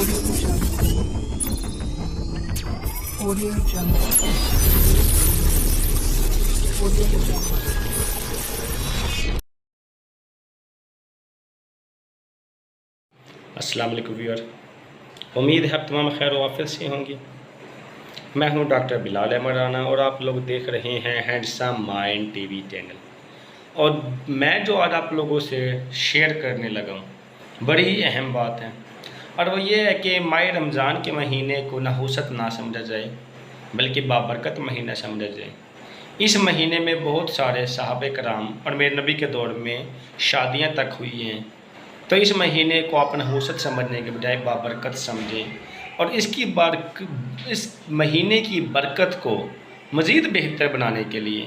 Audio Jungle. Audio Jungle. अस्सलाम वालेकुम viewer, उम्मीद है आप तमाम खैर वाफियत से होंगे। मैं हूं डॉक्टर बिलाल अहमद राना और आप लोग देख रहे हैं हैंडसम माइंड टीवी चैनल। और मैं जो आज आप लोगों से शेयर करने लगा हूं बड़ी ही अहम बात है, और वो ये है कि माह रमज़ान के महीने को नहुसत ना समझा जाए बल्कि बाबरकत महीना समझा जाए। इस महीने में बहुत सारे सहाबे कराम और मेरे नबी के दौर में शादियां तक हुई हैं, तो इस महीने को आप नहुसत समझने के बजाय बाबरकत समझें और इस महीने की बरकत को मज़ीद बेहतर बनाने के लिए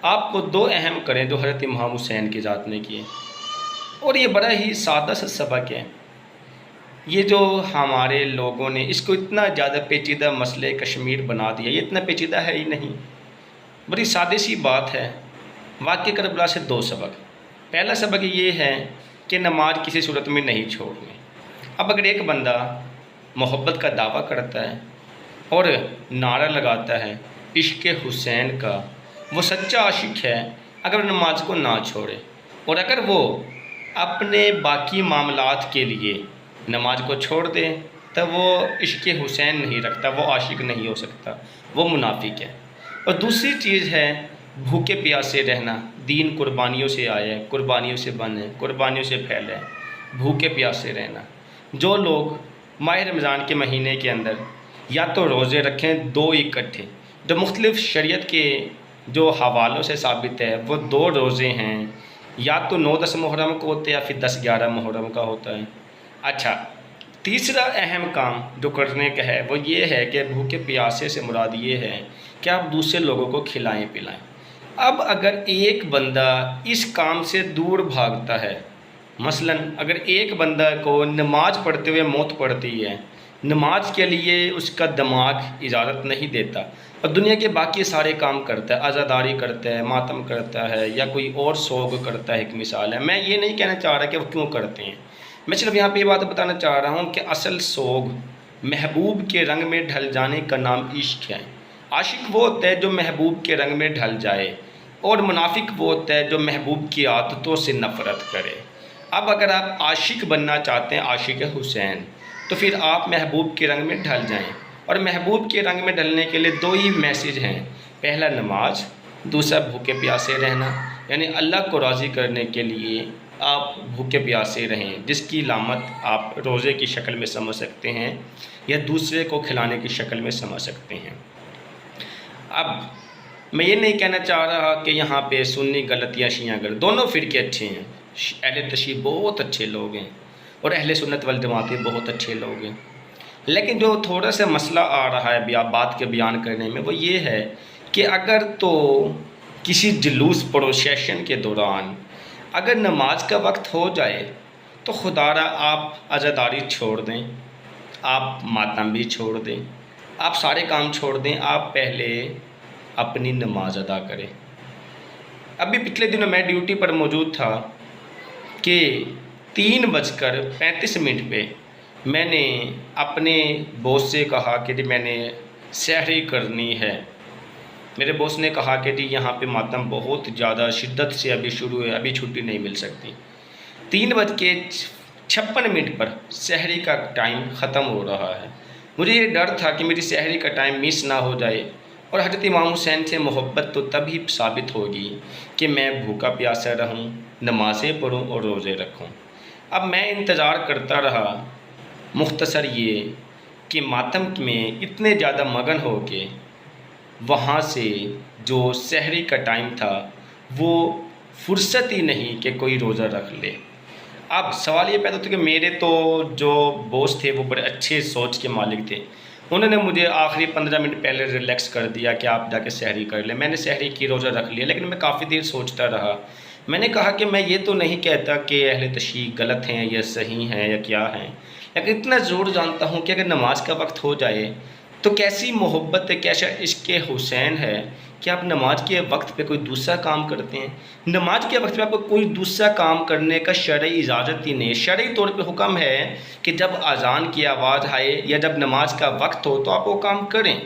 आपको दो अहम करें जो हज़रत इमाम हुसैन की ज़ात ने किए। और ये बड़ा ही सादा सा सबक है। ये जो हमारे लोगों ने इसको इतना ज़्यादा पेचीदा मसले कश्मीर बना दिया, ये इतना पेचीदा है ही नहीं, बड़ी सादी सी बात है। वाक़या करबला से दो सबक। पहला सबक ये है कि नमाज किसी सूरत में नहीं छोड़नी। अब अगर एक बंदा मोहब्बत का दावा करता है और नारा लगाता है इश्क़ हुसैन का, वो सच्चा आशिक है अगर नमाज को ना छोड़े, और अगर वो अपने बाकी मामलात के लिए नमाज को छोड़ दे तब वो इश्क़ हुसैन नहीं रखता, वो आशिक नहीं हो सकता, वो मुनाफिक है। और दूसरी चीज़ है भूखे प्यासे रहना। दीन कुर्बानियों से आया, कुर्बानियों से बने, कुर्बानियों से फैले, भूखे प्यासे रहना। जो लोग माह रमज़ान के महीने के अंदर या तो रोज़े रखें दो इकट्ठे, जो मुख्तलिफ़ शरीयत के जो हवालों से साबित है वो दो रोज़े हैं, या तो 9-10 मुहर्रम को होते हैं या फिर 10-11 मुहर्रम का होता है। अच्छा, तीसरा अहम काम जो करने का है वो ये है कि भूखे प्यासे से मुराद ये है कि आप दूसरे लोगों को खिलाएं पिलाएं। अब अगर एक बंदा इस काम से दूर भागता है, मसलन अगर एक बंदा को नमाज पढ़ते हुए मौत पड़ती है, नमाज के लिए उसका दिमाग इजाज़त नहीं देता और दुनिया के बाकी सारे काम करता है, आज़ादारी करता है, मातम करता है या कोई और सोग करता है, एक मिसाल है। मैं ये नहीं कहना चाह रहा कि वो क्यों करते हैं, मैं सिर्फ यहाँ पे ये बात बताना चाह रहा हूँ कि असल सोग महबूब के रंग में ढल जाने का नाम इश्क है। आशिक वो होता है जो महबूब के रंग में ढल जाए, और मुनाफिक वो होता है जो महबूब की आदतों से नफ़रत करे। अब अगर आप आशिक बनना चाहते हैं, आशिक हुसैन, तो फिर आप महबूब के रंग में ढल जाएं। और महबूब के रंग में ढलने के लिए दो ही मैसेज हैं, पहला नमाज, दूसरा भूखे प्यासे रहना। यानी अल्लाह को राज़ी करने के लिए आप भूखे प्यासे रहें, जिसकी लामत आप रोज़े की शक्ल में समझ सकते हैं या दूसरे को खिलाने की शक्ल में समझ सकते हैं। अब मैं ये नहीं कहना चाह रहा कि यहाँ पे सुन्नी गलत या शिया गलत, दोनों फ़िरके अच्छे हैं। अहले तशय्युअ बहुत अच्छे लोग हैं और अहले सुन्नत वल जमात बहुत अच्छे लोग हैं, लेकिन जो थोड़ा सा मसला आ रहा है बात के बयान करने में वो ये है कि अगर तो किसी जुलूस प्रोसेशन के दौरान अगर नमाज का वक्त हो जाए तो खुदारा आप आज़ादारी छोड़ दें, आप मातम भी छोड़ दें, आप सारे काम छोड़ दें, आप पहले अपनी नमाज अदा करें। अभी पिछले दिनों मैं ड्यूटी पर मौजूद था कि 3:35 पे मैंने अपने बॉस से कहा कि जी मैंने सहरी करनी है। मेरे बॉस ने कहा कि जी यहाँ पे मातम बहुत ज़्यादा शिद्दत से अभी शुरू है, अभी छुट्टी नहीं मिल सकती। 3:56 पर सहरी का टाइम ख़त्म हो रहा है। मुझे ये डर था कि मेरी सहरी का टाइम मिस ना हो जाए, और हज़रत इमाम हुसैन से मोहब्बत तो तभी साबित होगी कि मैं भूखा प्यासा रहूं, नमाज़ें पढ़ूं और रोज़े रखूं। अब मैं इंतज़ार करता रहा, मुख्तसर ये कि मातम में इतने ज़्यादा मगन हो के वहाँ से जो सहरी का टाइम था वो फुर्सत ही नहीं कि कोई रोज़ा रख ले। अब सवाल ये पैदा होता कि मेरे तो जो बॉस थे वो बड़े अच्छे सोच के मालिक थे, उन्होंने मुझे आखिरी 15 मिनट पहले रिलैक्स कर दिया कि आप जाके सहरी कर लें। मैंने सहरी की, रोज़ा रख लिया, लेकिन मैं काफ़ी देर सोचता रहा। मैंने कहा कि मैं ये तो नहीं कहता कि अहले तशय्युअ गलत हैं या सही हैं या क्या हैं, लेकिन इतना ज़रूर जानता हूँ कि अगर नमाज का वक्त हो जाए تو کیسی محبت ہے، کیسا عشق حسین ہے کہ آپ نماز کے وقت پہ کوئی دوسرا کام کرتے ہیں؟ نماز کے وقت پہ آپ کو کوئی دوسرا کام کرنے کا شرعی اجازت ہی نہیں، شرعی طور پہ حکم ہے کہ جب اذان کی آواز آئے یا جب نماز کا وقت ہو تو آپ وہ کام کریں۔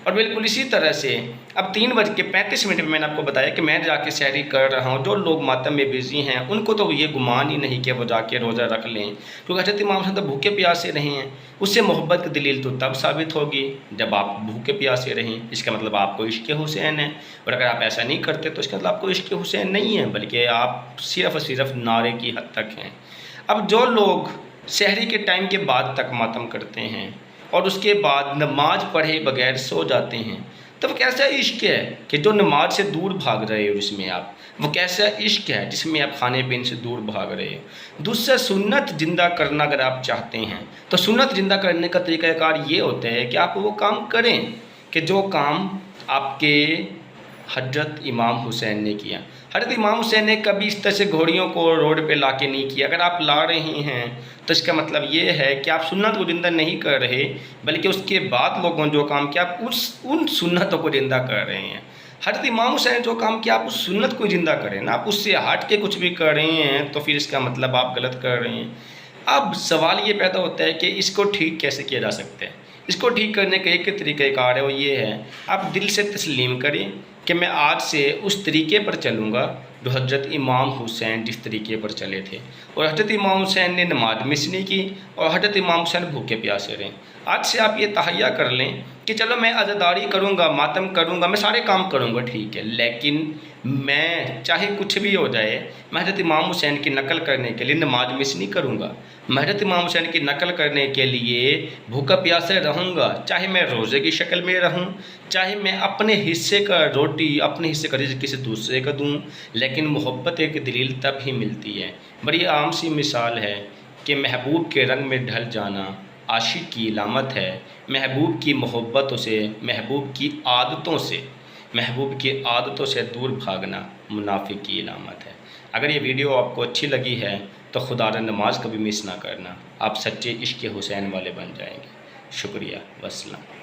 اور بالکل اسی طرح سے اب 3:35 میں نے آپ کو بتایا کہ میں جا کے سحری کر رہا ہوں، جو لوگ ماتم میں بزی ہیں ان کو تو یہ گمان ہی نہیں کہ وہ جا کے روزہ رکھ لیں، کیونکہ حضرت امام حسین تو بھوکے پیاسے رہے ہیں۔ اس سے محبت کی دلیل تو تب ثابت ہوگی جب آپ بھوکے پیاسے رہیں، اس کا مطلب آپ کو عشق حسین ہے، اور اگر آپ ایسا نہیں کرتے تو اس کا مطلب آپ کو عشق حسین نہیں ہے، بلکہ آپ صرف اور صرف نعرے کی حد تک ہیں۔ اب جو لوگ سحری کے ٹائم کے بعد تک ماتم کرتے ہیں اور اس کے بعد نماز پڑھے بغیر سو جاتے ہیں، تو وہ کیسا عشق ہے کہ جو نماز سے دور بھاگ رہے ہو، اس میں آپ وہ کیسا عشق ہے جس میں آپ کھانے پینے سے دور بھاگ رہے ہو۔ دوسرا سنت زندہ کرنا اگر آپ چاہتے ہیں تو سنت زندہ کرنے کا طریقہ کار یہ ہوتا ہے کہ آپ وہ کام کریں کہ جو کام آپ کے حضرت امام حسین نے کیا۔ حضرت امام حسین نے کبھی اس طرح سے گھوڑیوں کو روڈ پہ لا کے نہیں کیا۔ اگر آپ لا رہے ہیں تو اس کا مطلب یہ ہے کہ آپ سنت کو زندہ نہیں کر رہے، بلکہ اس کے بعد لوگوں جو کام کیا آپ ان سنتوں کو زندہ کر رہے ہیں۔ حضرت امام حسین نے جو کام کیا آپ اس سنت کو زندہ کریں نا، آپ اس سے ہٹ کے کچھ بھی کر رہے ہیں تو پھر اس کا مطلب آپ غلط کر رہے ہیں۔ اب سوال یہ پیدا ہوتا ہے کہ اس کو ٹھیک کیسے کیا جا سکتا ہے؟ اس کو ٹھیک کرنے کا ایک طریقہ کار ہے، وہ یہ ہے آپ دل سے تسلیم کریں کہ میں آج سے اس طریقے پر چلوں گا جو حضرت امام حسین جس طریقے پر چلے تھے، اور حضرت امام حسین نے نماز مس نہیں کی اور حضرت امام حسین بھوکے پیاسے رہے۔ آج سے آپ یہ تہیہ کر لیں کہ چلو میں عزاداری کروں گا، ماتم کروں گا، میں سارے کام کروں گا، ٹھیک ہے، لیکن میں چاہے کچھ بھی ہو جائے میں حضرت امام حسین کی نقل کرنے کے لیے نماز مس نہیں کروں گا، میں حضرت امام حسین کی نقل کرنے کے لیے بھوکا پیاسے رہوں گا، چاہے میں روزے کی شکل میں رہوں، چاہے میں اپنے حصے کا روٹی اپنے حصے کا رزق کسی دوسرے کا دوں، لیکن محبت ایک دلیل تب ہی ملتی ہے۔ بڑی عام سی مثال ہے کہ محبوب کے رنگ میں ڈھل جانا عاشق کی علامت ہے، محبوب کی محبتوں سے، محبوب کی عادتوں سے دور بھاگنا منافق کی علامت ہے۔ اگر یہ ویڈیو آپ کو اچھی لگی ہے تو خدا را نماز کبھی مس نہ کرنا، آپ سچے عشق حسین والے بن جائیں گے۔ شکریہ، والسلام۔